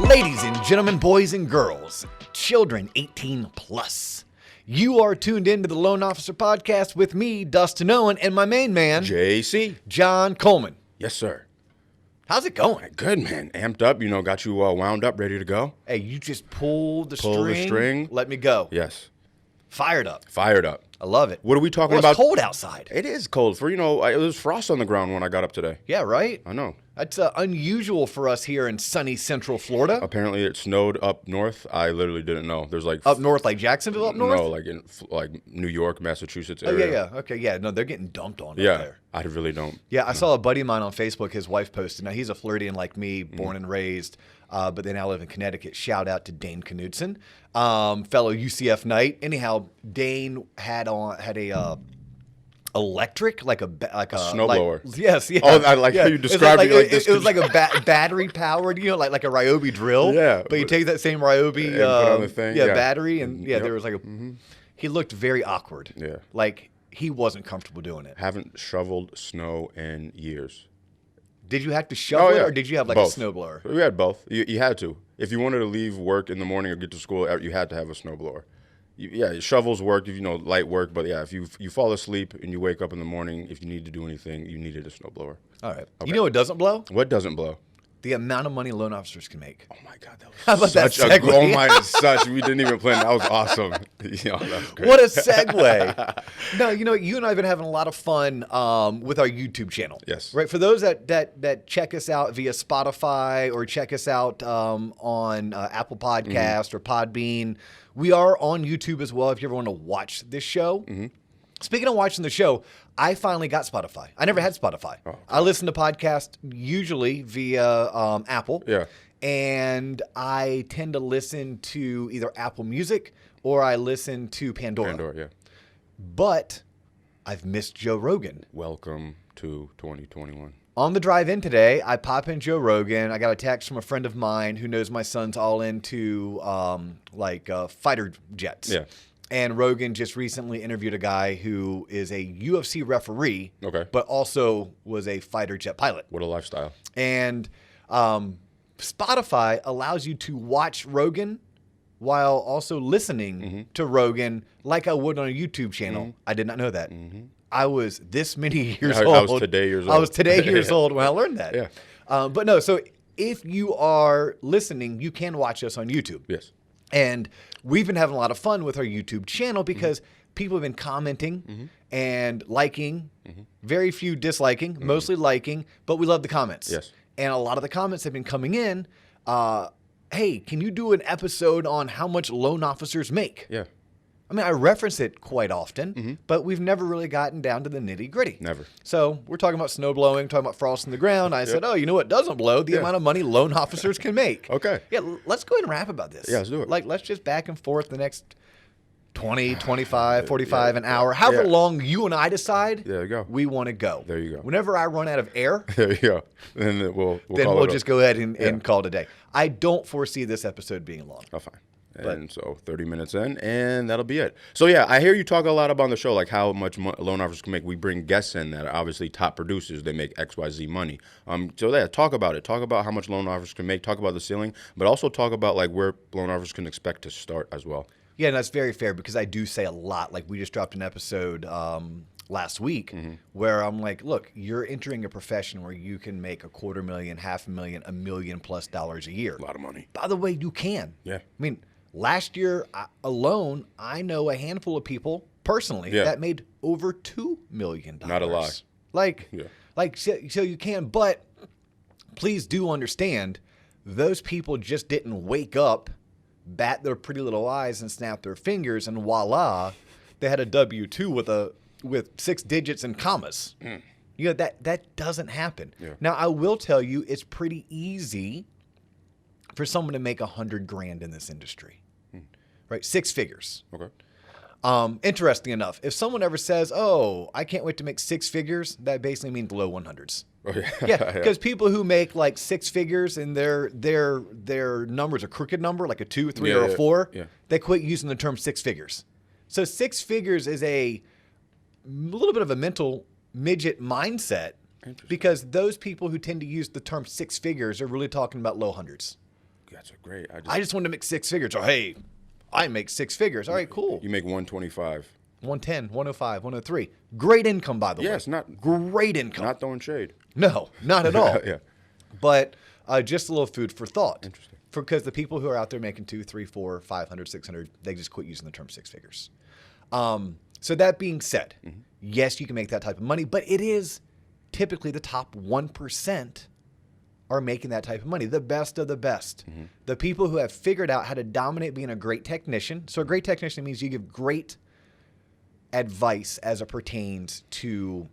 Ladies and gentlemen, boys and girls, children 18 plus. You are tuned into the Loan Officer Podcast with me, Dustin Owen, and my main man, JC. John Coleman. Yes, sir. How's it going? Good, man. Amped up, got you wound up, ready to go. Hey, you just pulled the Pull the string. Let me go. Yes. Fired up. Fired up. I love it. What are we talking Well, about? it's cold outside. It is cold. It was frost on the ground when I got up today. Yeah, right? I know. That's unusual for us here in sunny Central Florida. Apparently it snowed up north. I literally didn't know. There's like... Up north, like Jacksonville up north? No, like in New York, Massachusetts Oh, area. yeah. Okay, yeah. No, they're getting dumped on up Yeah, there. I really don't. Yeah, I saw a buddy of mine on Facebook. His wife posted. Now, he's a Floridian like me, born and raised, but they now live in Connecticut. Shout out to Dane Knudsen, fellow UCF Knight. Anyhow, Dane had a electric, like a snowblower. Yes, yeah. Oh, I like how you described it. It was like a battery powered, like a Ryobi drill. Yeah. But you take that same Ryobi and put on the thing. Yeah. battery, and there was like a. He looked very awkward. Yeah. Like he wasn't comfortable doing it. Haven't shoveled snow in years. Did you have to shovel it, or did you have like both. a snowblower? We had both. You had to. If you wanted to leave work in the morning or get to school, you had to have a snowblower. Shovels work, light work, but yeah, if you fall asleep and you wake up in the morning, if you need to do anything, you needed a snowblower. All right. Okay. You know what doesn't blow? What doesn't blow? The amount of money loan officers can make. Oh my God, that was How about such that segue? we didn't even plan. That was awesome. That was great. What a segue. No, you and I have been having a lot of fun with our YouTube channel. Yes. Right. For those that check us out via Spotify or check us out on Apple Podcast or Podbean, we are on YouTube as well if you ever want to watch this show. Speaking of watching the show, I finally got Spotify. I never had Spotify. Oh, okay. I listen to podcasts usually via Apple. Yeah. And I tend to listen to either Apple Music or I listen to Pandora. Yeah. But I've missed Joe Rogan. Welcome to 2021. On the drive in today, I pop in Joe Rogan. I got a text from a friend of mine who knows my son's all into fighter jets. Yeah. And Rogan just recently interviewed a guy who is a UFC referee, Okay. but also was a fighter jet pilot. What a lifestyle. And Spotify allows you to watch Rogan while also listening to Rogan like I would on a YouTube channel. I did not know that. I was this many years old. I was today years old. I was today years old when I learned that. Yeah. But no, so if you are listening, you can watch us on YouTube. Yes. And we've been having a lot of fun with our YouTube channel because people have been commenting and liking, very few disliking, mostly liking, but we love the comments. Yes. And a lot of the comments have been coming in, hey, can you do an episode on how much loan officers make? Yeah. I mean, I reference it quite often, but we've never really gotten down to the nitty gritty. Never. So we're talking about snow blowing, talking about frost in the ground. I said, you know what doesn't blow? The amount of money loan officers can make. Okay. Yeah, let's go ahead and rap about this. Yeah, let's do it. Let's just back and forth the next 20, 25, 45, an hour. However long you and I decide There you go. we want to go. There you go. Whenever I run out of air, There you go. Then we'll just go ahead and call it a day. I don't foresee this episode being long. Oh, fine. And so 30 minutes in, and that'll be it. So, yeah, I hear you talk a lot about the show, like how much loan officers can make. We bring guests in that are obviously top producers. They make XYZ money. Talk about it. Talk about how much loan officers can make. Talk about the ceiling, but also talk about, like, where loan officers can expect to start as well. Yeah, and that's very fair because I do say a lot. Like, we just dropped an episode last week where I'm like, look, you're entering a profession where you can make $250,000, $500,000, $1 million+ a year. A lot of money. By the way, you can. Yeah. I mean, last year alone, I know a handful of people personally that made over $2 million. Not a lie. So you can, but please do understand, those people just didn't wake up, bat their pretty little eyes, and snap their fingers, and voila, they had a W-2 with 6 digits and commas. That doesn't happen. Yeah. Now, I will tell you, it's pretty easy for someone to make $100,000 in this industry, right? 6 figures. Okay. Interesting enough, if someone ever says, "Oh, I can't wait to make 6 figures," that basically means low 100s. Oh, yeah. Yeah, because people who make like 6 figures and their number's a crooked number, like a 2, 3, or a 4, they quit using the term 6 figures. So 6 figures is a little bit of a mental midget mindset, because those people who tend to use the term 6 figures are really talking about low hundreds. That's a great. I just wanted to make six figures. Or, hey, I make six figures. All right, cool. You make 125. 110, 105, 103. Great income, by the way. Yes, not great income. Not throwing shade. No, not at all. Yeah. But just a little food for thought. Interesting. Because the people who are out there making 2, 3, 4, 500, 600, they just quit using the term six figures. So that being said, yes, you can make that type of money, but it is typically the top 1% are making that type of money, the best of the best. The people who have figured out how to dominate being a great technician. So a great technician means you give great advice as it pertains to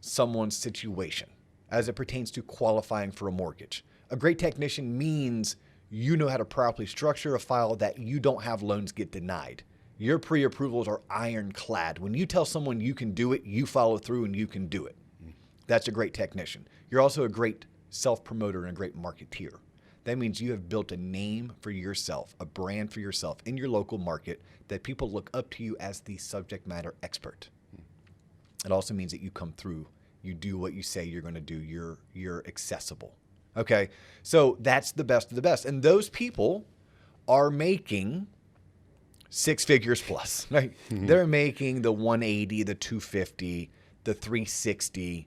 someone's situation, as it pertains to qualifying for a mortgage. A great technician means you know how to properly structure a file that you don't have loans get denied. Your pre-approvals are ironclad. When you tell someone you can do it, you follow through and you can do it. That's a great technician. You're also a great self-promoter and a great marketeer. That means you have built a name for yourself, a brand for yourself in your local market that people look up to you as the subject matter expert. It also means that you come through, you do what you say you're going to do, you're accessible. Okay, so that's the best of the best. And those people are making six figures plus, right? They're making the 180, the 250, the 360,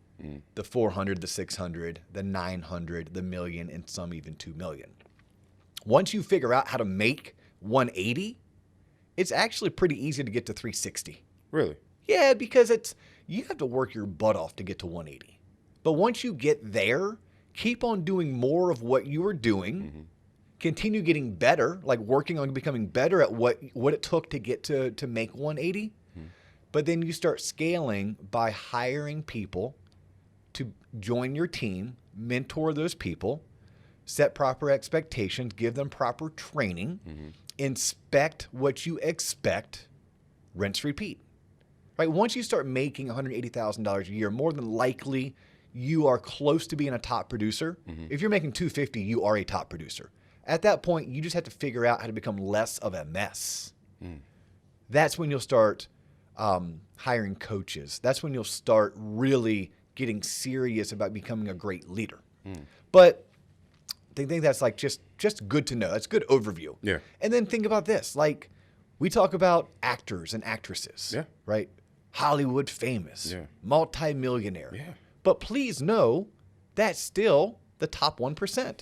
the 400, the 600, the 900, the million, and some even 2 million. Once you figure out how to make 180, it's actually pretty easy to get to 360. Really? Yeah, because you have to work your butt off to get to 180. But once you get there, keep on doing more of what you were doing. Continue getting better, like working on becoming better at what it took to get to make 180. But then you start scaling by hiring people to join your team, mentor those people, set proper expectations, give them proper training, inspect what you expect, rinse, repeat. Right? Once you start making $180,000 a year, more than likely you are close to being a top producer. If you're making 250, you are a top producer. At that point, you just have to figure out how to become less of a mess. That's when you'll start hiring coaches. That's when you'll start really getting serious about becoming a great leader. But I think that's like just good to know. That's a good overview. Yeah. And then think about this. Like, we talk about actors and actresses. Yeah. Right? Hollywood famous. Yeah. Multi-millionaire. Yeah. But please know that's still the top 1%.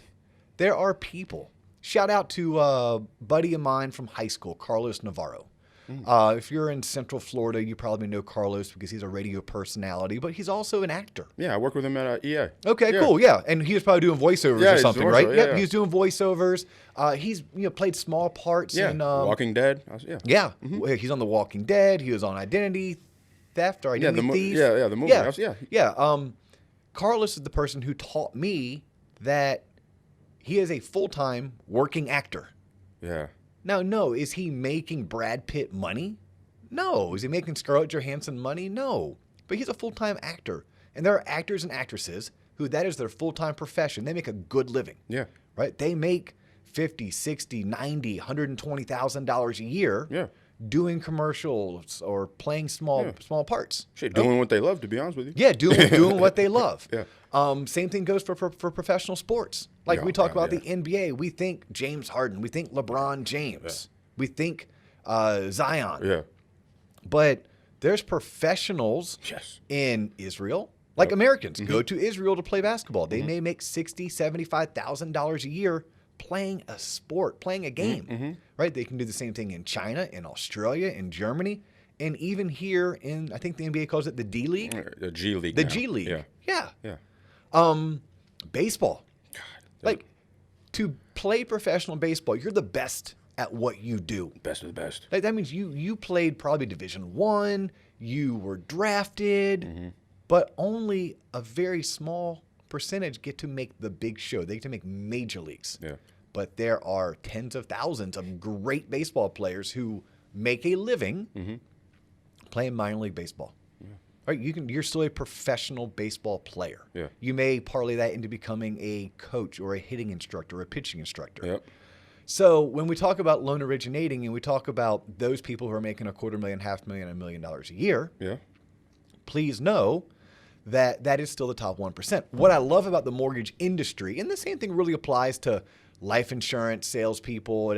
There are people. Shout out to a buddy of mine from high school, Carlos Navarro. If you're in Central Florida, you probably know Carlos because he's a radio personality, but he's also an actor. Yeah, I work with him at EA. Okay, cool. Yeah, and he was probably doing voiceovers or something, right? Yep, he was doing voiceovers. He's played small parts in Walking Dead. Yeah, he's on The Walking Dead. He was on Identity Theft or Identity Thieves. The movie. Yeah. Carlos is the person who taught me that he is a full-time working actor. Yeah. Now, no, is he making Brad Pitt money? No. Is he making Scarlett Johansson money? No. But he's a full-time actor. And there are actors and actresses who that is their full-time profession. They make a good living. Yeah. Right? They make $50, $60, $90, $120,000 a year doing commercials or playing small parts. Shit, doing what they love, to be honest with you. Yeah, doing what they love. Yeah. Same thing goes for professional sports. Like we talk about the NBA, we think James Harden, we think LeBron James, we think Zion. Yeah. But there's professionals in Israel, like Americans, go to Israel to play basketball. They may make $60,000, $75,000 a year playing a sport, playing a game, right? They can do the same thing in China, in Australia, in Germany, and even here in, I think the NBA calls it the D League. The G League. The G League. Yeah. Baseball. Like, to play professional baseball, you're the best at what you do. Best of the best. Like, that means you played probably Division I, you were drafted, but only a very small percentage get to make the big show. They get to make major leagues. Yeah. But there are tens of thousands of great baseball players who make a living playing minor league baseball. Right, you're still a professional baseball player. Yeah. You may parlay that into becoming a coach or a hitting instructor or a pitching instructor. Yep. So when we talk about loan originating and we talk about those people who are making $250,000, $500,000, $1 million a year, please know that is still the top 1%. What I love about the mortgage industry, and the same thing really applies to life insurance salespeople,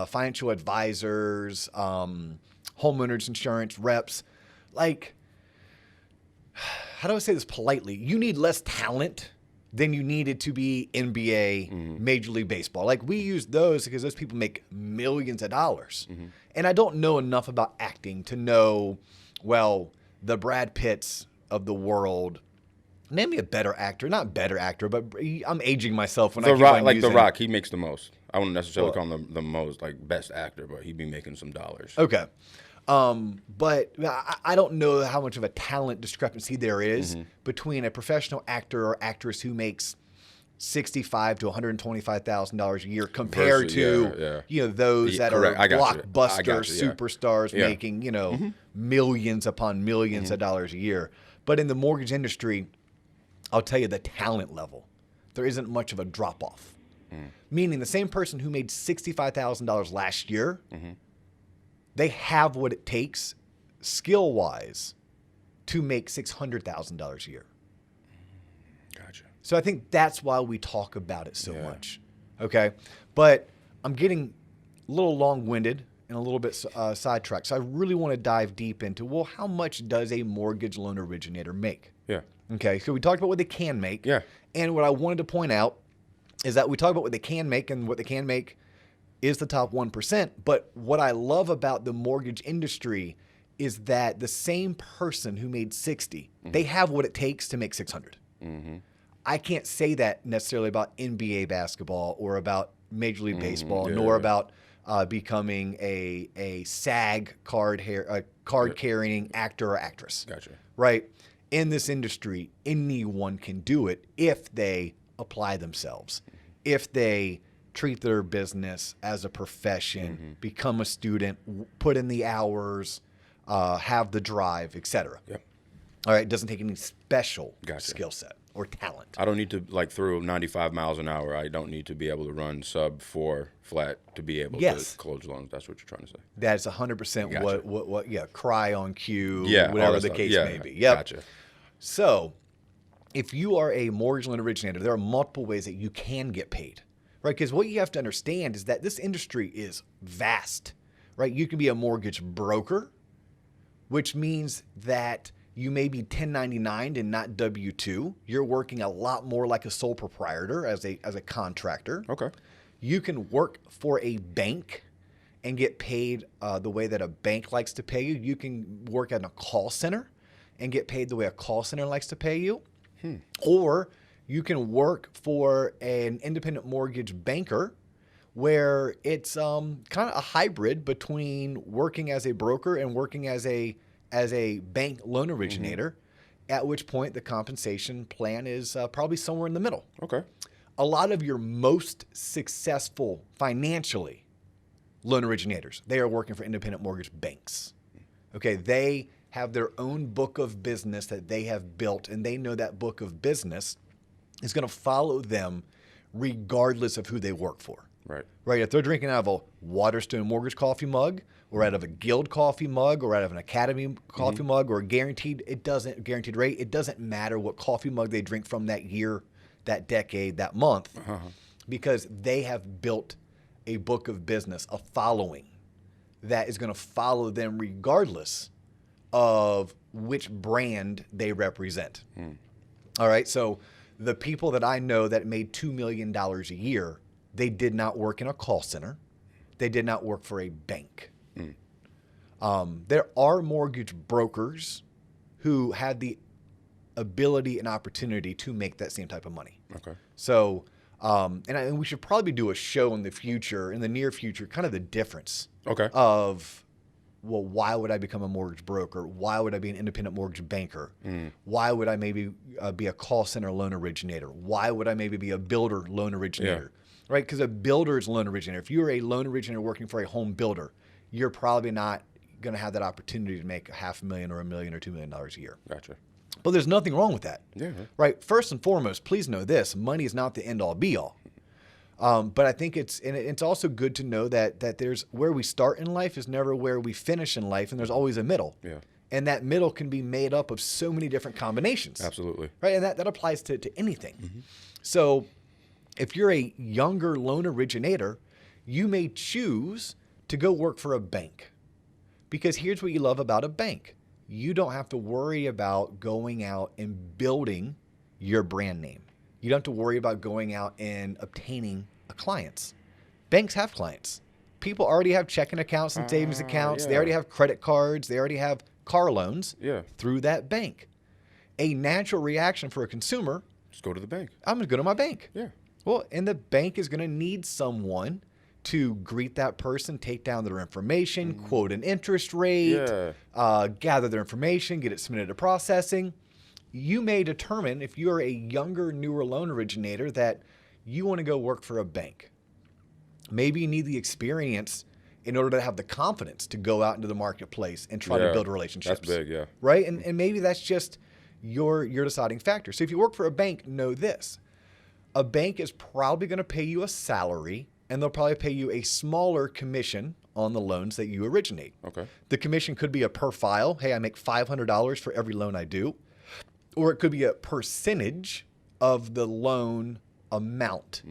financial advisors, homeowners insurance reps. Like, how do I say this politely? You need less talent than you needed to be NBA, Major League Baseball. Like, we use those because those people make millions of dollars. And I don't know enough about acting to know, well, the Brad Pitts of the world. Name me a better actor. Not better actor, but I'm aging myself when I keep Rock, on like using. The Rock, he makes the most. I wouldn't necessarily call him the most like best actor, but he'd be making some dollars. Okay. But I don't know how much of a talent discrepancy there is between a professional actor or actress who makes $65,000 to $125,000 a year compared to those that correct. are blockbuster you, superstars making millions upon millions of dollars a year. But in the mortgage industry, I'll tell you the talent level, there isn't much of a drop off. Meaning the same person who made $65,000 last year, they have what it takes skill wise to make $600,000 a year. Gotcha. So I think that's why we talk about it so much. Okay. But I'm getting a little long-winded and a little bit sidetracked. So I really want to dive deep into, well, how much does a mortgage loan originator make? Yeah. Okay. So we talked about what they can make. Yeah. And what I wanted to point out is that we talk about what they can make, and what they can make is the top 1%. But what I love about the mortgage industry is that the same person who made 60, they have what it takes to make 600. I can't say that necessarily about NBA basketball or about Major League Baseball, nor about becoming a SAG card carrying actor or actress. Gotcha. Right? In this industry, anyone can do it if they apply themselves, if they treat their business as a profession, become a student, put in the hours, have the drive, etc. Yep. All right, it doesn't take any special Gotcha. skill set or talent. I don't need to through 95 miles an hour. I don't need to be able to run sub 4 flat to be able to close loans. That's what you're trying to say. That's 100% Gotcha. what cry on cue, Yeah, whatever the case may be. Yep. Gotcha. So if you are a mortgage loan originator, there are multiple ways that you can get paid, right? Because what you have to understand is that this industry is vast, right? You can be a mortgage broker, which means that you may be 1099 and not W-2. You're working a lot more like a sole proprietor as a contractor. Okay. You can work for a bank and get paid the way that a bank likes to pay you. You can work at a call center and get paid the way a call center likes to pay you. Or you can work for an independent mortgage banker where it's kind of a hybrid between working as a broker and working as a bank loan originator, at which point the compensation plan is probably somewhere in the middle. Okay. A lot of your most successful financially loan originators, they are working for independent mortgage banks. Okay, they have their own book of business that they have built, and they know that book of business is going to follow them regardless of who they work for. Right. Right. If they're drinking out of a Waterstone Mortgage coffee mug, or out of a Guild coffee mug, or out of an Academy coffee mug, or guaranteed rate, it doesn't matter what coffee mug they drink from that year, that decade, that month, because they have built a book of business, a following that is going to follow them regardless of which brand they represent. All right. So the people that I know that made $2 million a year, they did not work in a call center. They did not work for a bank. There are mortgage brokers who had the ability and opportunity to make that same type of money. Okay. So, and we should probably do a show in the near future, kind of the difference of, well, why would I become a mortgage broker? Why would I be an independent mortgage banker? Why would I maybe be a call center loan originator? Why would I maybe be a builder loan originator? Right? Because a builder's loan originator, if you're a loan originator working for a home builder, you're probably not going to have that opportunity to make $500,000 or $1 million or $2 million a year. Gotcha. But there's nothing wrong with that. Yeah. Right? First and foremost, please know this: money is not the end all be all. But I think it's also good to know that there's where we start in life is never where we finish in life, and there's always a middle. Yeah. And that middle can be made up of so many different combinations. Absolutely. Right? And that applies to anything. So If you're a younger loan originator, you may choose to go work for a bank. Because here's what you love about a bank. You don't have to worry about going out and building your brand name. You don't have to worry about going out and obtaining clients. Banks have clients. People already have checking accounts and savings accounts. Yeah. They already have credit cards. They already have car loans through that bank. A natural reaction for a consumer, Just go to the bank. I'm going to go to my bank. Yeah. Well, and the bank is going to need someone to greet that person, take down their information, quote an interest rate, gather their information, get it submitted to processing. You may determine, if you're a younger, newer loan originator, that you want to go work for a bank. Maybe you need the experience in order to have the confidence to go out into the marketplace and try to build relationships. That's big, yeah. Right? And maybe that's just your deciding factor. So if you work for a bank, know this. A bank is probably going to pay you a salary, and they'll probably pay you a smaller commission on the loans that you originate. Okay. The commission could be a per file. Hey, I make $500 for every loan I do. Or it could be a percentage of the loan amount.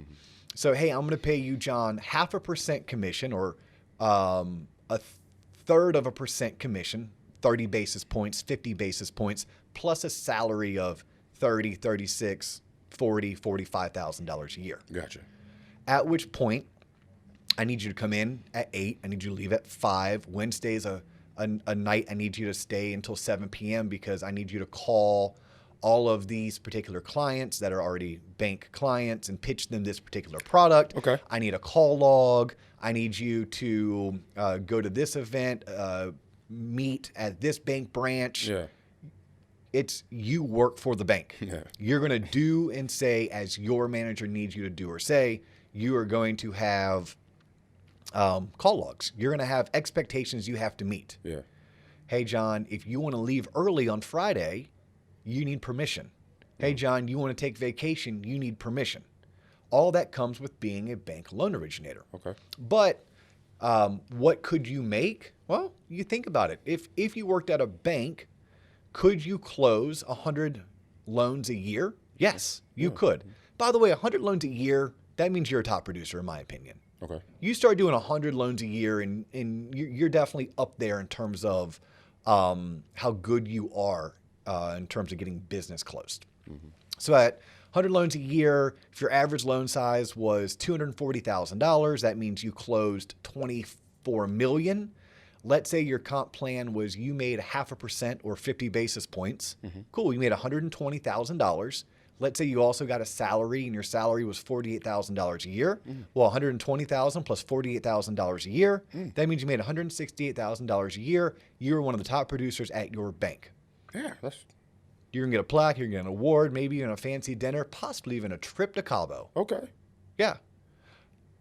So, hey, I'm going to pay you, John, 0.5% commission, or a 1/3% commission, 30 basis points, 50 basis points, plus a salary of $30,000, $36,000, $40,000, $45,000 a year. Gotcha. At which point, I need you to come in at 8. I need you to leave at 5. Wednesday's a night I need you to stay until 7 p.m. because I need you to call all of these particular clients that are already bank clients and pitch them this particular product. Okay. I need a call log. I need you to go to this event, meet at this bank branch. Yeah. It's you work for the bank. Yeah. You're going to do and say as your manager needs you to do or say. You are going to have call logs. You're going to have expectations you have to meet. Yeah. Hey, John, if you want to leave early on Friday, you need permission. Hey, John, you want to take vacation, you need permission. All that comes with being a bank loan originator. Okay. But what could you make? Well, you think about it. If you worked at a bank, could you close 100 loans a year? Yes, you could. By the way, 100 loans a year, that means you're a top producer, in my opinion. Okay. You start doing 100 loans a year, and you're definitely up there in terms of how good you are in terms of getting business closed. So at 100 loans a year, if your average loan size was $240,000, that means you closed $24 million. Let's say your comp plan was you made 0.5% or 50 basis points. Cool, you made $120,000. Let's say you also got a salary and your salary was $48,000 a year. Well, $120,000 plus $48,000 a year. That means you made $168,000 a year. You were one of the top producers at your bank. Yeah, You're going to get a plaque, you're going to get an award, maybe even a fancy dinner, possibly even a trip to Cabo. okay. Yeah.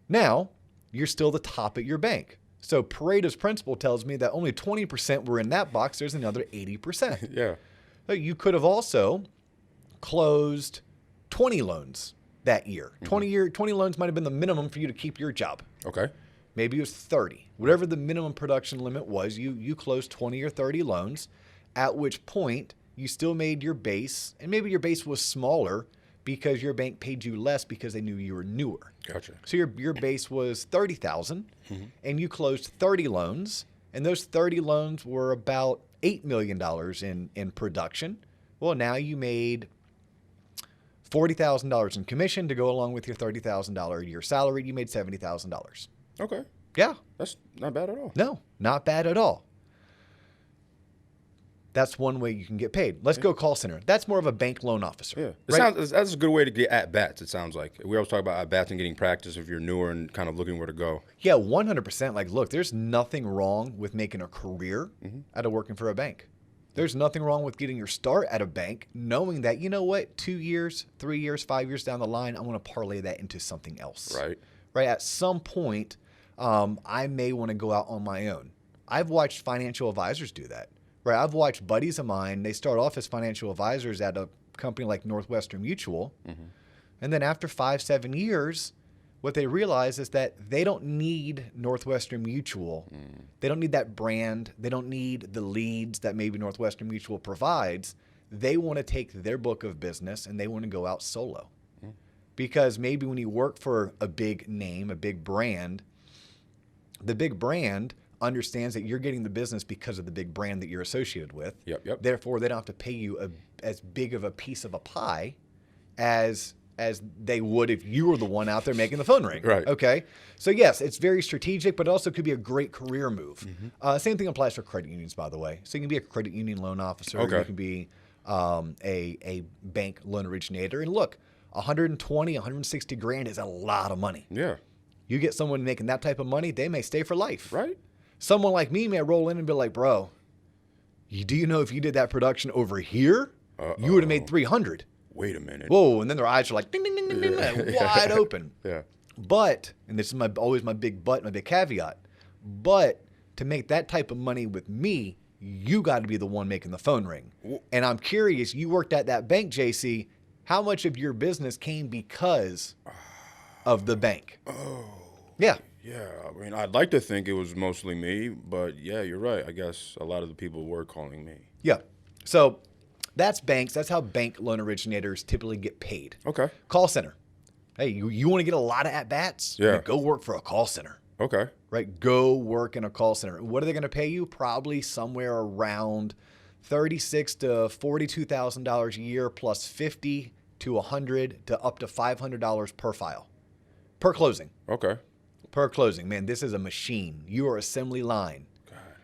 Now, you're still the top at your bank. So Pareto's principle tells me that only 20% were in that box. There's another 80%. Yeah. So you could have also closed 20 loans that year. 20 loans might have been the minimum for you to keep your job. Okay. Maybe it was 30. Whatever the minimum production limit was, you closed 20 or 30 loans, at which point you still made your base, and maybe your base was smaller because your bank paid you less because they knew you were newer. Gotcha. So your base was $30,000, and you closed 30 loans, and those 30 loans were about $8 million in production. Well, now you made $40,000 in commission to go along with your $30,000 a year salary. You made $70,000. Okay. Yeah. That's not bad at all. No, not bad at all. That's one way you can get paid. Let's go call center. That's more of a bank loan officer. Yeah. Right? That's a good way to get at bats, it sounds like. We always talk about at bats and getting practice if you're newer and kind of looking where to go. Yeah, 100%. Like, look, there's nothing wrong with making a career out of working for a bank. There's nothing wrong with getting your start at a bank, knowing that, you know what, 2 years, 3 years, 5 years down the line, I want to parlay that into something else. Right. Right. At some point, I may want to go out on my own. I've watched financial advisors do that. Right. I've watched buddies of mine. They start off as financial advisors at a company like Northwestern Mutual. And then after 5-7 years, what they realize is that they don't need Northwestern Mutual. They don't need that brand. They don't need the leads that maybe Northwestern Mutual provides. They want to take their book of business and they want to go out solo. Because maybe when you work for a big name, a big brand, the big brand understands that you're getting the business because of the big brand that you're associated with. Yep. Therefore, they don't have to pay you as big of a piece of a pie as they would if you were the one out there making the phone ring. Right. Okay. So yes, it's very strategic, but it also could be a great career move. Same thing applies for credit unions, by the way. So you can be a credit union loan officer. Okay. You can be a bank loan originator. And look, 120, 160 grand is a lot of money. Yeah. You get someone making that type of money, they may stay for life. Right. Someone like me may roll in and be like, bro, do you know if you did that production over here, you would have made 300. Wait a minute. Whoa, and then their eyes are like ding, ding, ding, ding, ding, ding, wide open. Yeah. But, and this is always my big but, my big caveat, but to make that type of money with me, you got to be the one making the phone ring. And I'm curious, you worked at that bank, JC, how much of your business came because of the bank? Oh. Yeah. Yeah, I mean, I'd like to think it was mostly me, but yeah, you're right. I guess a lot of the people were calling me. Yeah. So that's banks. That's how bank loan originators typically get paid. Okay. Call center. Hey, you want to get a lot of at-bats? Yeah. Go work for a call center. Okay. Right? Go work in a call center. What are they going to pay you? Probably somewhere around $36,000 to $42,000 a year plus $50 to $100 to up to $500 per file. Per closing. Okay. Per closing. Man, this is a machine. You are assembly line.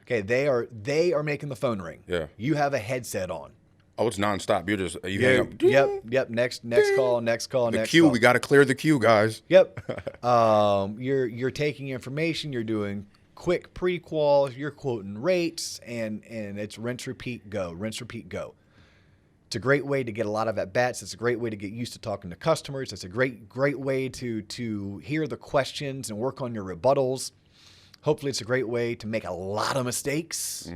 Okay, they are making the phone ring. Yeah. You have a headset on. Oh, it's nonstop. You're just hang up. Yep. Next call. The queue. We got to clear the queue, guys. Yep. You're taking information. You're doing quick pre-quals. You're quoting rates, and it's rinse, repeat, go. Rinse, repeat, go. It's a great way to get a lot of at-bats. It's a great way to get used to talking to customers. It's a great way to hear the questions and work on your rebuttals. Hopefully, it's a great way to make a lot of mistakes,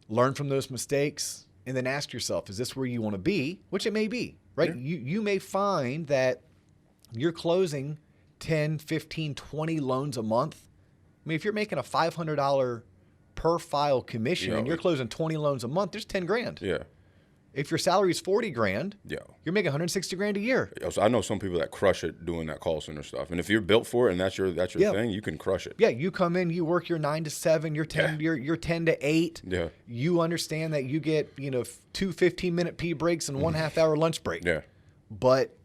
learn from those mistakes, and then ask yourself, is this where you want to be? Which it may be, right? Yeah. You may find that you're closing 10, 15, 20 loans a month. I mean, if you're making a $500 per file commission and you're closing 20 loans a month, there's 10 grand. Yeah. If your salary is 40 grand, yeah, you're making 160 grand a year. So I know some people that crush it doing that call center stuff. And if you're built for it and that's your thing, you can crush it. Yeah, you come in, you work your 9 to 7, you're 10 to 8. Yeah. You understand that you get, 2 15-minute pee breaks and 1 half-hour lunch break. Yeah. But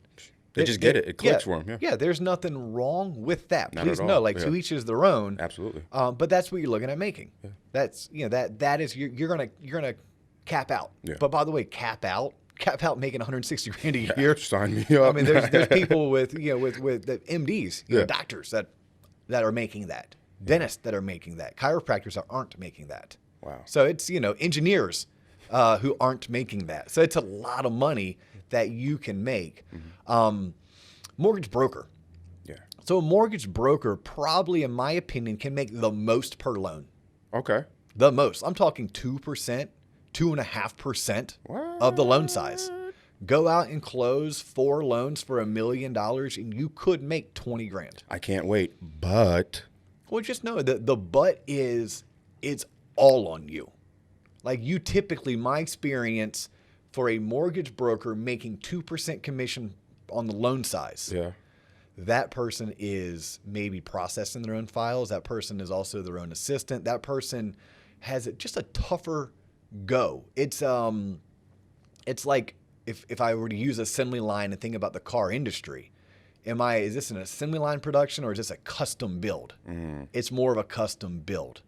they just get it. It clicks for them. Yeah. Yeah, there's nothing wrong with that. Not Please at know, all. to each is their own. Absolutely. But that's what you're looking at making. Yeah. That's that is you're gonna cap out. Yeah. But by the way, cap out making 160 grand a year. Sign me up. I mean, there's people with the MDs, doctors that are making that, dentists that are making that, chiropractors that aren't making that. Wow. So it's engineers who aren't making that. So it's a lot of money that you can make. Mortgage broker. Yeah. So a mortgage broker probably, in my opinion, can make the most per loan. Okay. The most. I'm talking 2%. 2.5% of the loan size. Go out and close 4 loans for $1 million and you could make 20 grand. I can't wait, but. Well, just know that the but is it's all on you. Like you typically, my experience for a mortgage broker making 2% commission on the loan size. Yeah. That person is maybe processing their own files. That person is also their own assistant. That person has just a tougher go. It's like if I were to use assembly line and think about the car industry, is this an assembly line production or is this a custom build? It's more of a custom build.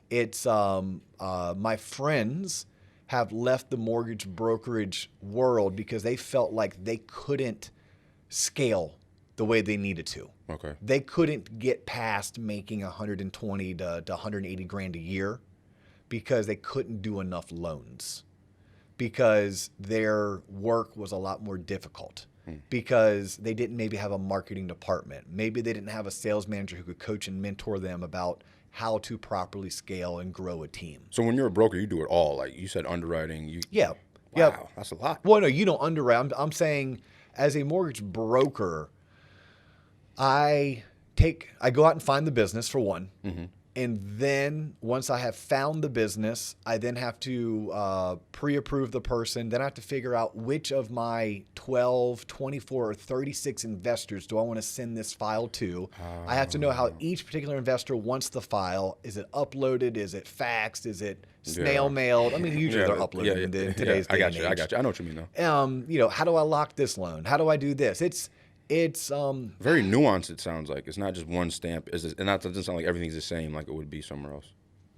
It's my friends have left the mortgage brokerage world because they felt like they couldn't scale the way they needed to. Okay. They couldn't get past making 120 to 180 grand a year, because they couldn't do enough loans, because their work was a lot more difficult, because they didn't maybe have a marketing department. Maybe they didn't have a sales manager who could coach and mentor them about how to properly scale and grow a team. So when you're a broker, you do it all. Like you said, underwriting. Yeah. Wow, yeah. That's a lot. Well, no, you don't underwrite. I'm saying as a mortgage broker, I go out and find the business for one. And then once I have found the business, I then have to pre-approve the person. Then I have to figure out which of my 12, 24, or 36 investors do I want to send this file to. I have to know how each particular investor wants the file. Is it uploaded? Is it faxed? Is it snail mailed? I mean, usually they're uploaded in today's day and age. I got you. I know what you mean, though. You know, how do I lock this loan? How do I do this? It's very nuanced. It sounds like it's not just one stamp. And that doesn't sound like everything's the same like it would be somewhere else.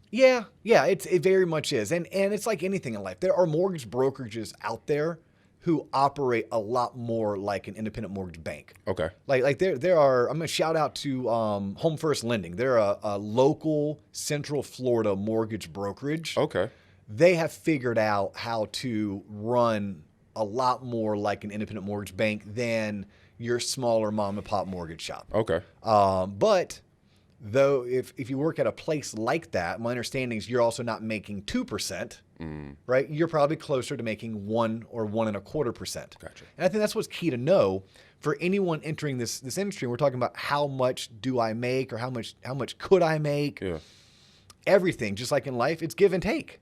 Yeah, it very much is, and it's like anything in life. There are mortgage brokerages out there who operate a lot more like an independent mortgage bank. Okay. Like there are. I'm gonna shout out to Home First Lending. They're a local Central Florida mortgage brokerage. Okay. They have figured out how to run a lot more like an independent mortgage bank than your smaller mom and pop mortgage shop. Okay. But though, if you work at a place like that, my understanding is you're also not making 2%, right? You're probably closer to making 1 or 1.25%. Gotcha. And I think that's what's key to know for anyone entering this industry. We're talking about how much do I make, or how much could I make? Yeah. Everything, just like in life, it's give and take.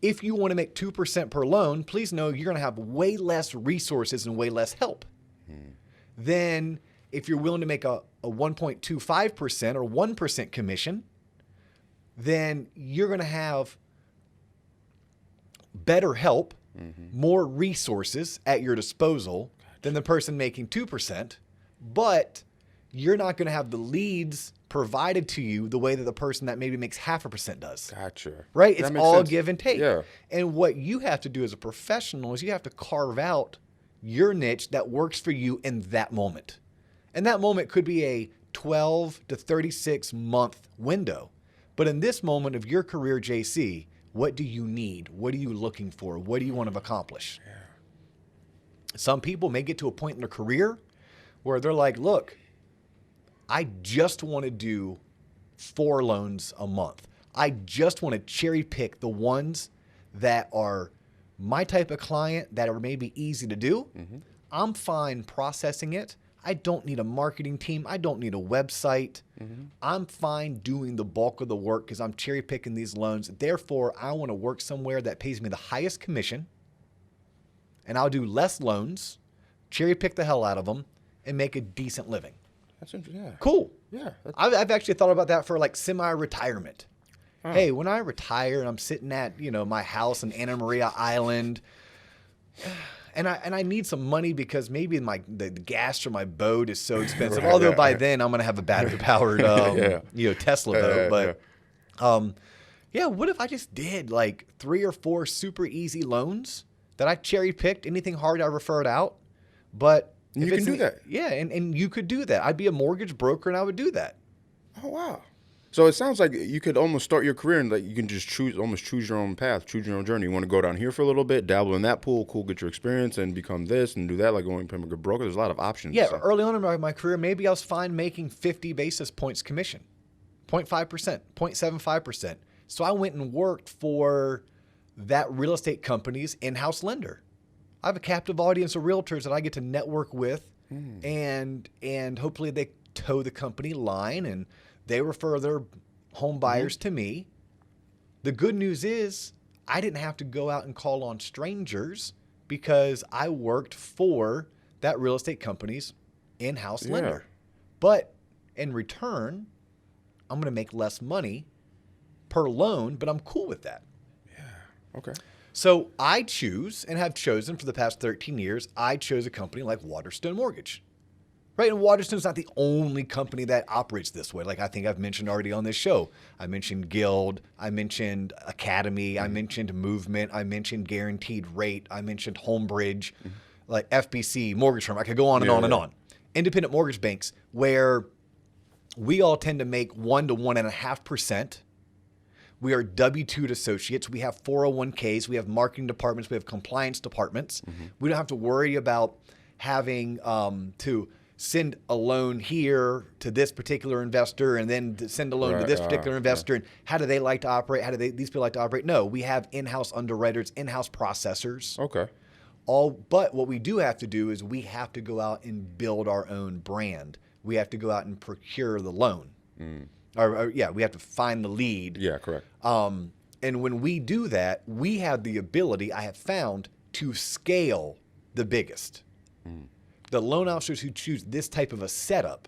If you want to make 2% per loan, please know you're going to have way less resources and way less help. Then if you're willing to make a 1.25% or 1% commission, then you're going to have better help, more resources at your disposal than the person making 2%, but you're not going to have the leads provided to you the way that the person that maybe makes 0.5% does. Gotcha. Right? That It's makes all sense. give and take. Yeah. And what you have to do as a professional is you have to carve out your niche that works for you in that moment. And that moment could be a 12 to 36 month window. But in this moment of your career, JC, what do you need? What are you looking for? What do you want to accomplish? Yeah. Some people may get to a point in their career where they're like, look, I just want to do 4 loans a month. I just want to cherry pick the ones that are my type of client, that are maybe easy to do. I'm fine processing it. I don't need a marketing team. I don't need a website. I'm fine doing the bulk of the work because I'm cherry picking these loans. Therefore, I want to work somewhere that pays me the highest commission, and I'll do less loans, cherry pick the hell out of them, and make a decent living. That's interesting. Yeah. Cool. Yeah. I've actually thought about that for like semi-retirement. Hey, when I retire and I'm sitting at, my house in Anna Maria Island, and I need some money because maybe the gas for my boat is so expensive. Right, Although yeah, by yeah. then I'm gonna have a battery powered Tesla boat. What if I just did like 3 or 4 super easy loans that I cherry picked? Anything hard I referred out, but You can do that. Yeah, and you could do that. I'd be a mortgage broker and I would do that. Oh wow. So it sounds like you could almost start your career and like you can just choose your own path, choose your own journey. You want to go down here for a little bit, dabble in that pool, cool, get your experience, and become this and do that, like going to become a good broker. There's a lot of options. Yeah, So. early on in my career, maybe I was fine making 50 basis points commission, 0.5%, 0.75%. So I went and worked for that real estate company's in-house lender. I have a captive audience of realtors that I get to network with, and hopefully they toe the company line and they refer their home buyers to me. The good news is I didn't have to go out and call on strangers because I worked for that real estate company's in-house lender. But in return, I'm going to make less money per loan, but I'm cool with that. Yeah. Okay. So I choose and have chosen for the past 13 years, I chose a company like Waterstone Mortgage. Right? And Waterstone's not the only company that operates this way. Like I think I've mentioned already on this show. I mentioned Guild. I mentioned Academy. I mentioned Movement. I mentioned Guaranteed Rate. I mentioned Homebridge, like FBC, Mortgage Firm. I could go on and on and on. Independent mortgage banks where we all tend to make 1 to 1.5%. We are W-2 associates. We have 401ks. We have marketing departments. We have compliance departments. We don't have to worry about having to send a loan here to this particular investor and then to send a loan to this particular investor. And how do they like to operate? How do these people like to operate? No, we have in-house underwriters, in-house processors. Okay. But what we do have to do is we have to go out and build our own brand. We have to go out and procure the loan. We have to find the lead. Yeah, correct. And when we do that, we have the ability, I have found, to scale the biggest. The loan officers who choose this type of a setup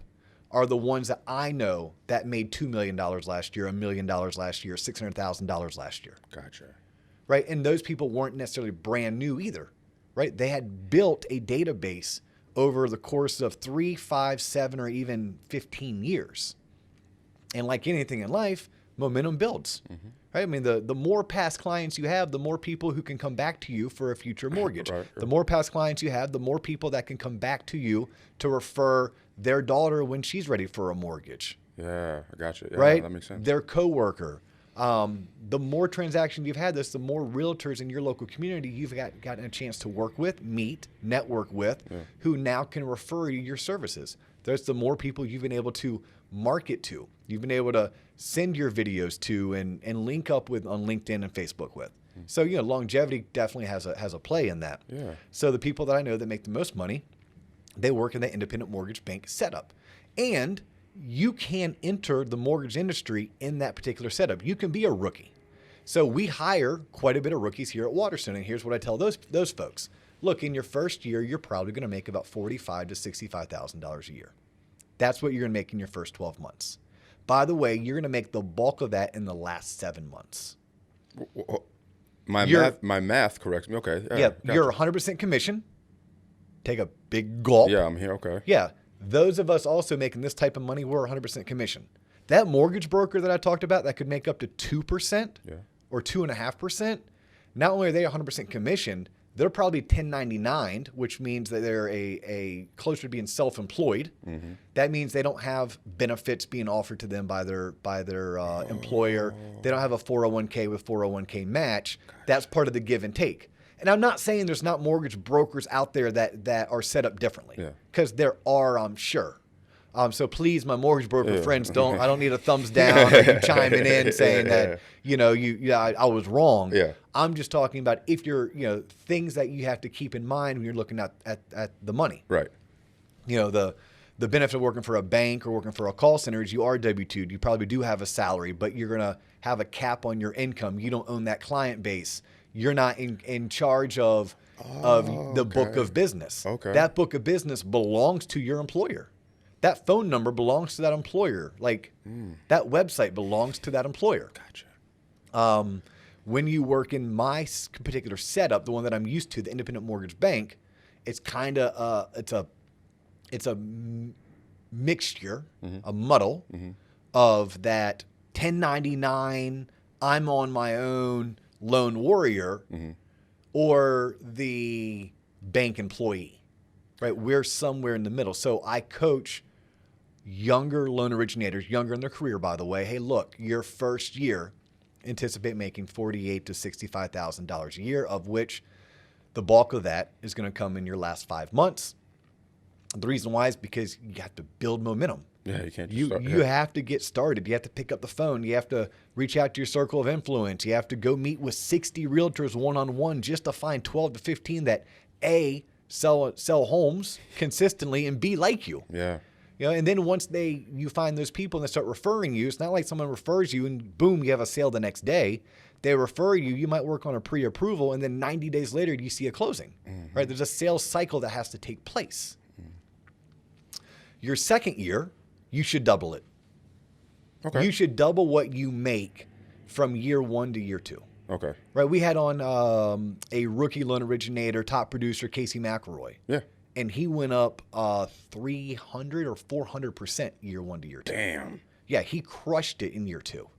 are the ones that I know that made $2 million last year, $1 million last year, $600,000 last year. Gotcha. Right? And those people weren't necessarily brand new either, right? They had built a database over the course of 3, 5, 7, or even 15 years. And like anything in life, momentum builds. Right? I mean, the more past clients you have, the more people who can come back to you for a future mortgage. Right. The more past clients you have, the more people that can come back to you to refer their daughter when she's ready for a mortgage. Yeah, I got you. Yeah, Right? that makes sense. Their coworker. The more transactions you've had this, the more realtors in your local community you've gotten a chance to work with, meet, network with, who now can refer you your services. There's the more people you've been able to market to. You've been able to send your videos to and link up with on LinkedIn and Facebook with. So, longevity definitely has a play in that. Yeah. So the people that I know that make the most money, they work in the independent mortgage bank setup. And you can enter the mortgage industry in that particular setup. You can be a rookie. So we hire quite a bit of rookies here at Waterstone. And here's what I tell those folks. Look, in your first year, you're probably going to make about $45,000 to $65,000 a year. That's what you're going to make in your first 12 months. By the way, you're going to make the bulk of that in the last 7 months. My math corrects me. Okay. Yeah, you're 100% commission. Take a big gulp. Yeah, I'm here. Okay. Yeah. Those of us also making this type of money, we're 100% commission. That mortgage broker that I talked about that could make up to 2% or 2.5%, not only are they 100% commission, they're probably 1099, which means that they're a closer to being self-employed. That means they don't have benefits being offered to them by their employer. They don't have a 401k with 401k match. That's part of the give and take. And I'm not saying there's not mortgage brokers out there that are set up differently, because there are, I'm sure. So please, my mortgage broker friends, I don't need a thumbs down or you chiming in saying that, I was wrong. Yeah. I'm just talking about if you're, things that you have to keep in mind when you're looking at the money. Right. The benefit of working for a bank or working for a call center is you are W-2'd. You probably do have a salary, but you're going to have a cap on your income. You don't own that client base. You're not in charge of the book of business. Okay. That book of business belongs to your employer. That phone number belongs to that employer. That website belongs to that employer. Gotcha. When you work in my particular setup, the one that I'm used to, the independent mortgage bank, it's kind of it's a mixture, a muddle of that 1099, I'm on my own lone warrior, or the bank employee, right? We're somewhere in the middle. So I coach younger loan originators, younger in their career, by the way. Hey, look, your first year, anticipate making $48,000 to $65,000 a year, of which the bulk of that is going to come in your last 5 months. The reason why is because you have to build momentum. Yeah, you can't just start. You have to get started. You have to pick up the phone. You have to reach out to your circle of influence. You have to go meet with 60 realtors one-on-one just to find 12 to 15 that A, sell homes consistently, and B, like you. Yeah. And then once you find those people and they start referring you, it's not like someone refers you and boom, you have a sale the next day. They refer you, you might work on a pre-approval, and then 90 days later you see a closing. Right? There's a sales cycle that has to take place. Your second year, you should double it. Okay. You should double what you make from year 1 to year 2. Okay. Right? We had on a rookie loan originator, top producer, Casey McElroy. Yeah. And he went up 300 or 400% year 1 to year 2. Damn. Yeah, he crushed it in year 2.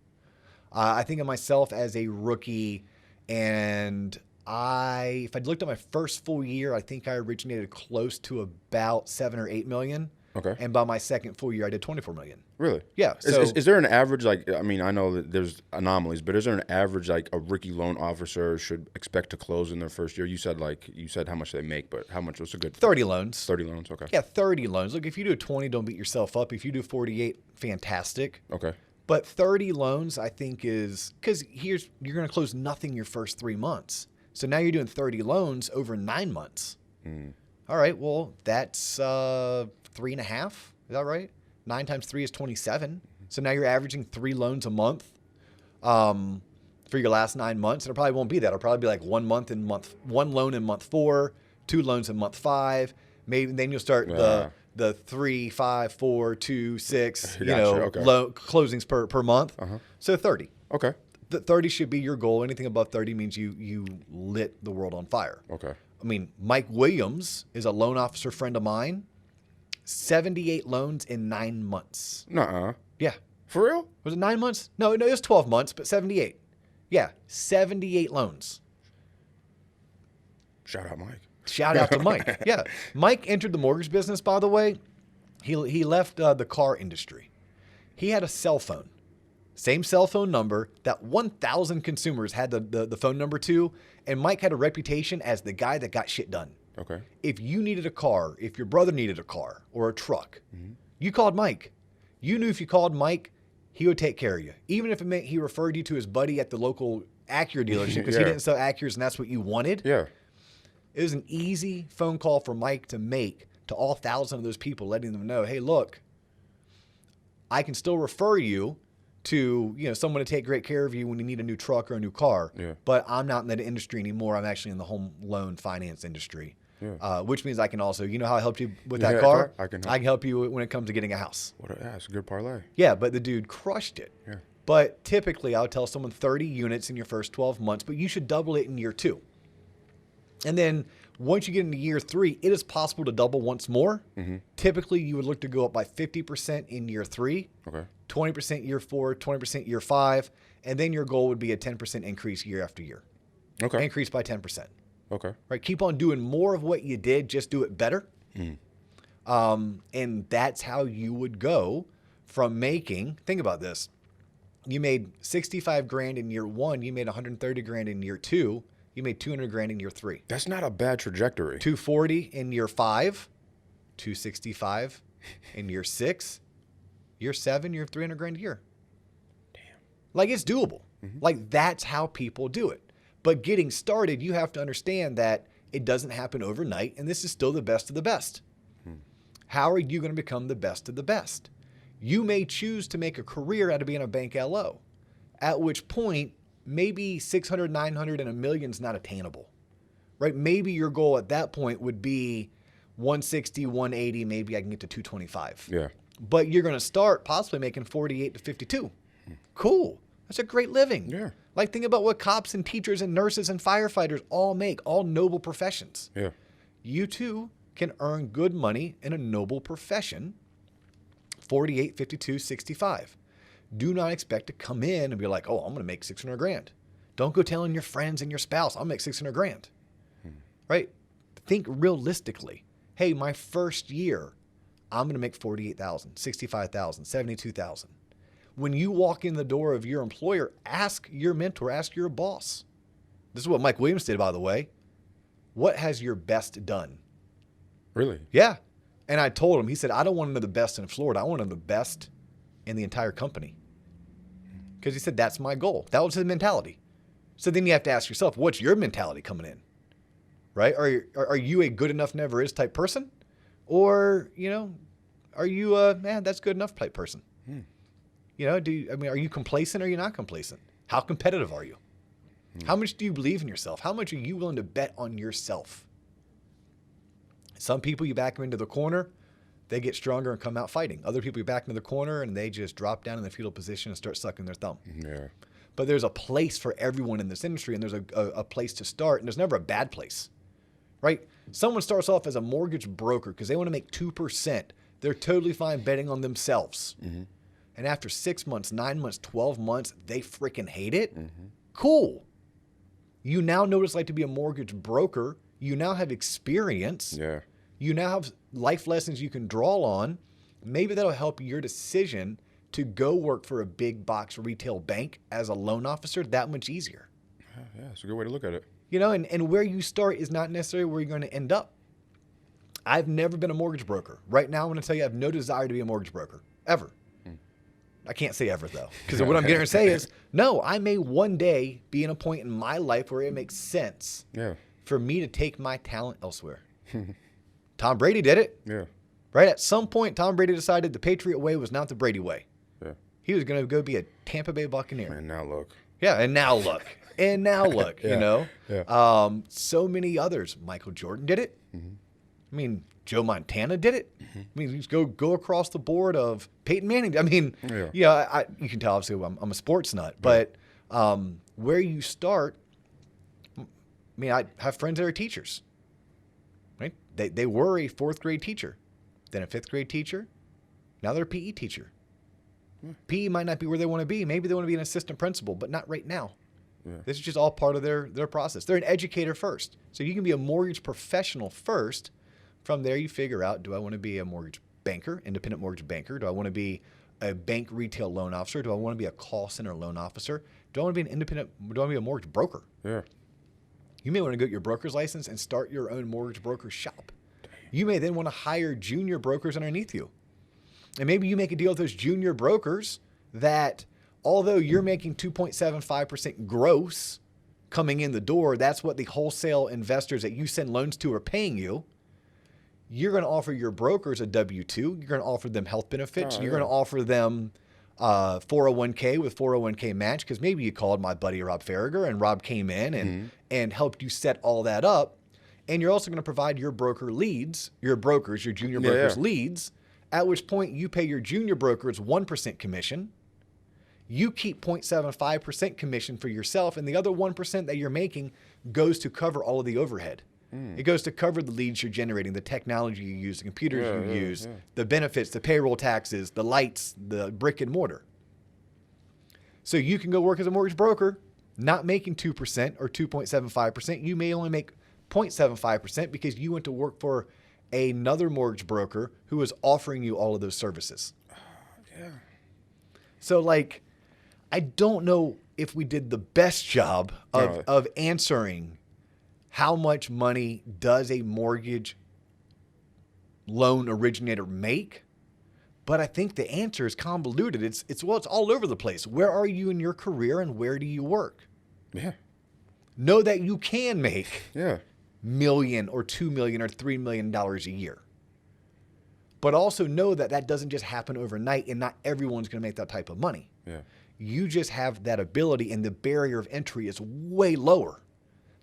I think of myself as a rookie, and if I'd looked at my first full year, I think I originated close to about 7 or 8 million. Okay. And by my second full year, I did 24 million. Really? Yeah. So is there an average, I know that there's anomalies, but is there an average, a rookie loan officer should expect to close in their first year? You said how much they make, but how much was a good? 30 loans. 30 loans, okay. Yeah, 30 loans. Look, if you do 20, don't beat yourself up. If you do 48, fantastic. Okay. But 30 loans, I think is, because you're going to close nothing your first 3 months. So now you're doing 30 loans over 9 months. All right, well, that's 3.5. Is that right? 9 times 3 is 27. So now you're averaging 3 loans a month for your last 9 months. And it probably won't be that. It'll probably be like 1 loan in month 4, 2 loans in month 5. Maybe then you'll start the 3, 5, 4, 2, 6, closings per month. So 30. Okay. The 30 should be your goal. Anything above 30 means you lit the world on fire. Okay. I mean, Mike Williams is a loan officer friend of mine. 78 loans in 9 months. Nuh-uh. Yeah. For real? Was it 9 months? No, it was 12 months, but 78. Yeah, 78 loans. Shout out, Mike. Shout out to Mike. Yeah. Mike entered the mortgage business, by the way. He left the car industry. He had a cell phone. Same cell phone number that 1,000 consumers had the phone number to. And Mike had a reputation as the guy that got shit done. Okay. If you needed a car, if your brother needed a car or a truck, you called Mike. You knew if you called Mike, he would take care of you. Even if it meant he referred you to his buddy at the local Acura dealership because he didn't sell Acuras and that's what you wanted. Yeah. It was an easy phone call for Mike to make to all 1,000 of those people, letting them know, hey, look, I can still refer you to someone to take great care of you when you need a new truck or a new car. Yeah. But I'm not in that industry anymore. I'm actually in the home loan finance industry. Yeah. Which means I can also, how I helped you with that car? I can help you when it comes to getting a house. That's a good parlay. Yeah, but the dude crushed it. Yeah. But typically, I would tell someone 30 units in your first 12 months, but you should double it in year 2. And then once you get into year 3, it is possible to double once more. Typically, you would look to go up by 50% in year 3, Okay. 20% year 4, 20% year 5, and then your goal would be a 10% increase year after year. Okay. Increase by 10%. Okay. Right? Keep on doing more of what you did, just do it better. And that's how you would go from making, think about this. You made 65 grand in year 1, you made 130 grand in year 2, you made 200 grand in year 3. That's not a bad trajectory. 240 in year 5, 265 in year 6, year 7, you're 300 grand a year. Damn. Like it's doable. Like that's how people do it. But getting started, you have to understand that it doesn't happen overnight, and this is still the best of the best. How are you going to become the best of the best? You may choose to make a career out of being a bank LO, at which point maybe 600, 900, and $1 million is not attainable, right? Maybe your goal at that point would be 160, 180, maybe I can get to 225. Yeah. But you're going to start possibly making 48 to 52. Cool. That's a great living. Yeah. Like think about what cops and teachers and nurses and firefighters all make, all noble professions. Yeah. You too can earn good money in a noble profession, 48, 52, 65. Do not expect to come in and be like, oh, I'm going to make 600 grand. Don't go telling your friends and your spouse, I'll make 600 grand. Right? Think realistically. Hey, my first year, I'm going to make 48,000, 65,000, 72,000. When you walk in the door of your employer, ask your mentor, ask your boss. This is what Mike Williams did, by the way. What has your best done? Really? Yeah. And I told him, he said, I don't want to know the best in Florida. I want to know the best in the entire company. Because he said, that's my goal. That was his mentality. So then you have to ask yourself, what's your mentality coming in? Right? Are you a good enough never is type person? Or, are you a, man, that's good enough type person? Are you complacent or are you not complacent? How competitive are you? How much do you believe in yourself? How much are you willing to bet on yourself? Some people, you back them into the corner, they get stronger and come out fighting. Other people, you back into the corner and they just drop down in the fetal position and start sucking their thumb. Yeah. But there's a place for everyone in this industry, and there's a place to start, and there's never a bad place, right? Someone starts off as a mortgage broker because they want to make 2%. They're totally fine betting on themselves. And after 6 months, 9 months, 12 months, they freaking hate it. Cool. You now know what it's like to be a mortgage broker. You now have experience. Yeah. You now have life lessons you can draw on. Maybe that'll help your decision to go work for a big box retail bank as a loan officer that much easier. Yeah, it's a good way to look at it. And where you start is not necessarily where you're going to end up. I've never been a mortgage broker. Right now, I'm going to tell you I have no desire to be a mortgage broker, ever. I can't say ever, though, because what I'm going to say is, no, I may one day be in a point in my life where it makes sense for me to take my talent elsewhere. Tom Brady did it. Yeah. Right? At some point, Tom Brady decided the Patriot way was not the Brady way. Yeah. He was going to go be a Tampa Bay Buccaneer. And now look. Yeah, and now look. And now look, Yeah, you know. yeah. So many others. Michael Jordan did it. I mean, Joe Montana did it. I mean, you just go across the board of Peyton Manning. I mean, you can tell obviously I'm a sports nut, but where you start, I mean, I have friends that are teachers, right? They were a 4th grade teacher, then a 5th grade teacher, now they're a PE teacher. PE might not be where they want to be. Maybe they want to be an assistant principal, but not right now. Yeah. This is just all part of their process. They're an educator first. So you can be a mortgage professional first. From there, you figure out, do I want to be a mortgage banker, independent mortgage banker? Do I want to be a bank retail loan officer? Do I want to be a call center loan officer? Do I want to be an independent, do I want to be a mortgage broker? Yeah. You may want to get your broker's license and start your own mortgage broker shop. You may then want to hire junior brokers underneath you. And maybe you make a deal with those junior brokers that although you're making 2.75% gross coming in the door, that's what the wholesale investors that you send loans to are paying you. You're going to offer your brokers a W-2. You're going to offer them health benefits. You're going to offer them 401k with 401k match because maybe you called my buddy Rob Farragher and Rob came in and helped you set all that up. And you're also going to provide your broker leads, your junior brokers leads, at which point you pay your junior brokers 1% commission. You keep 0.75% commission for yourself, and the other 1% that you're making goes to cover all of the overhead. It goes to cover the leads you're generating, the technology you use, the computers you use, the benefits, the payroll taxes, the lights, the brick and mortar. So you can go work as a mortgage broker, not making 2% or 2.75%. You may only make 0.75% because you went to work for another mortgage broker who was offering you all of those services. So like, I don't know if we did the best job of answering how much money does a mortgage loan originator make, but I think the answer is convoluted. It's all over the place. Where are you in your career and where do you work? Yeah. Know that you can make $1 million or $2 million or $3 million a year. But also know that that doesn't just happen overnight and not everyone's going to make that type of money. Yeah. You just have that ability and the barrier of entry is way lower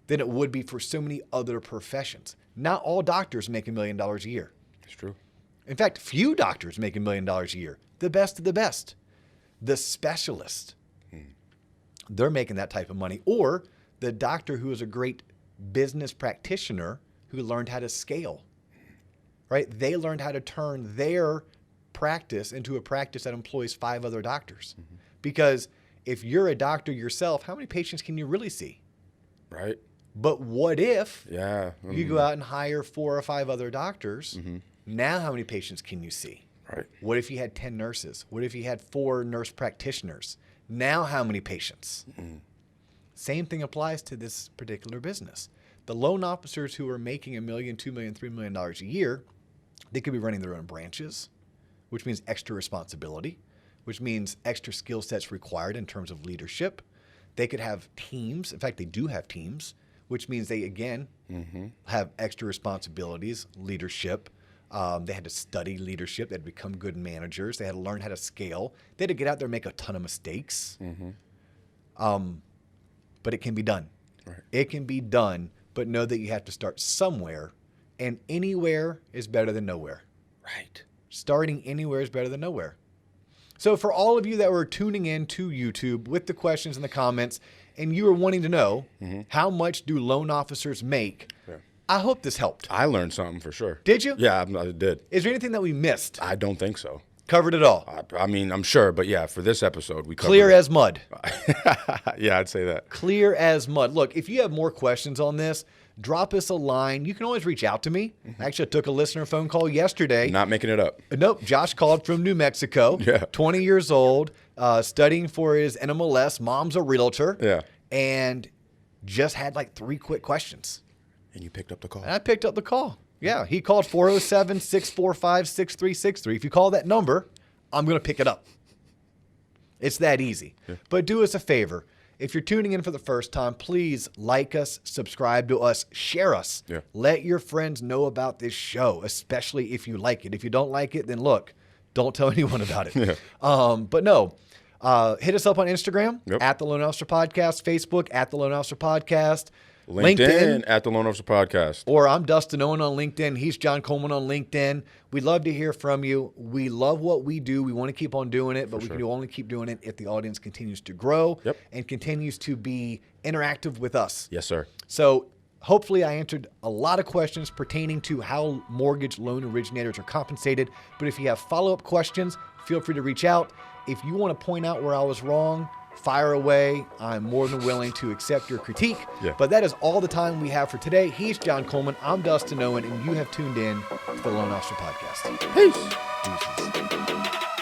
than it would be for so many other professions. Not all doctors make $1 million a year. It's true. In fact, few doctors make $1 million a year. The best of the best. The specialist. They're making that type of money. Or the doctor who is a great business practitioner who learned how to scale. Right? They learned how to turn their practice into a practice that employs 5 other doctors. Because if you're a doctor yourself, how many patients can you really see? Right. But what if you go out and hire 4 or 5 other doctors? Now how many patients can you see? Right. What if you had 10 nurses? What if you had 4 nurse practitioners? Now how many patients? Same thing applies to this particular business. The loan officers who are making $1 million, $2 million, $3 million a year, they could be running their own branches, which means extra responsibility, which means extra skill sets required in terms of leadership. They could have teams. In fact, they do have teams, which means they, again, have extra responsibilities, leadership. They had to study leadership. They had to become good managers. They had to learn how to scale. They had to get out there and make a ton of mistakes. But it can be done. Right. It can be done, but know that you have to start somewhere, and anywhere is better than nowhere. Right. Starting anywhere is better than nowhere. So for all of you that were tuning in to YouTube with the questions in the comments, and you were wanting to know how much do loan officers make, I hope this helped. I learned something for sure. Did you? Yeah, I did. Is there anything that we missed? I don't think so. Covered it all. I mean, I'm sure, but yeah, for this episode, we covered Clear it. as mud. Yeah, I'd say that. Clear as mud. Look, if you have more questions on this, drop us a line. You can always reach out to me. Actually, I took a listener phone call yesterday. Not making it up. Nope. Josh called from New Mexico. 20 years old, studying for his NMLS. Mom's a realtor. Yeah. And just had like 3 quick questions. And you picked up the call. And I picked up the call. Yeah. He called 407-645-6363. If you call that number, I'm going to pick it up. It's that easy. But do us a favor. If you're tuning in for the first time, please like us, subscribe to us, share us. Let your friends know about this show, especially if you like it. If you don't like it, then look, Don't tell anyone about it. Yeah. But no, hit us up on Instagram Yep. at the Loan Officer Podcast, Facebook at the Loan Officer Podcast, LinkedIn at the Loan Officer Podcast. or I'm Dustin Owen on LinkedIn. He's John Coleman on LinkedIn. We'd love to hear from you. We love what we do. We want to keep on doing it, but we can only keep doing it if the audience continues to grow and continues to be interactive with us. Yes, sir. So hopefully I answered a lot of questions pertaining to how mortgage loan originators are compensated. But if you have follow-up questions, feel free to reach out. If you want to point out where I was wrong, fire away. I'm more than willing to accept your critique. Yeah. But that is all the time we have for today. He's John Coleman. I'm Dustin Owen, and you have tuned in to the Loan Officer Podcast. Peace. Deuces.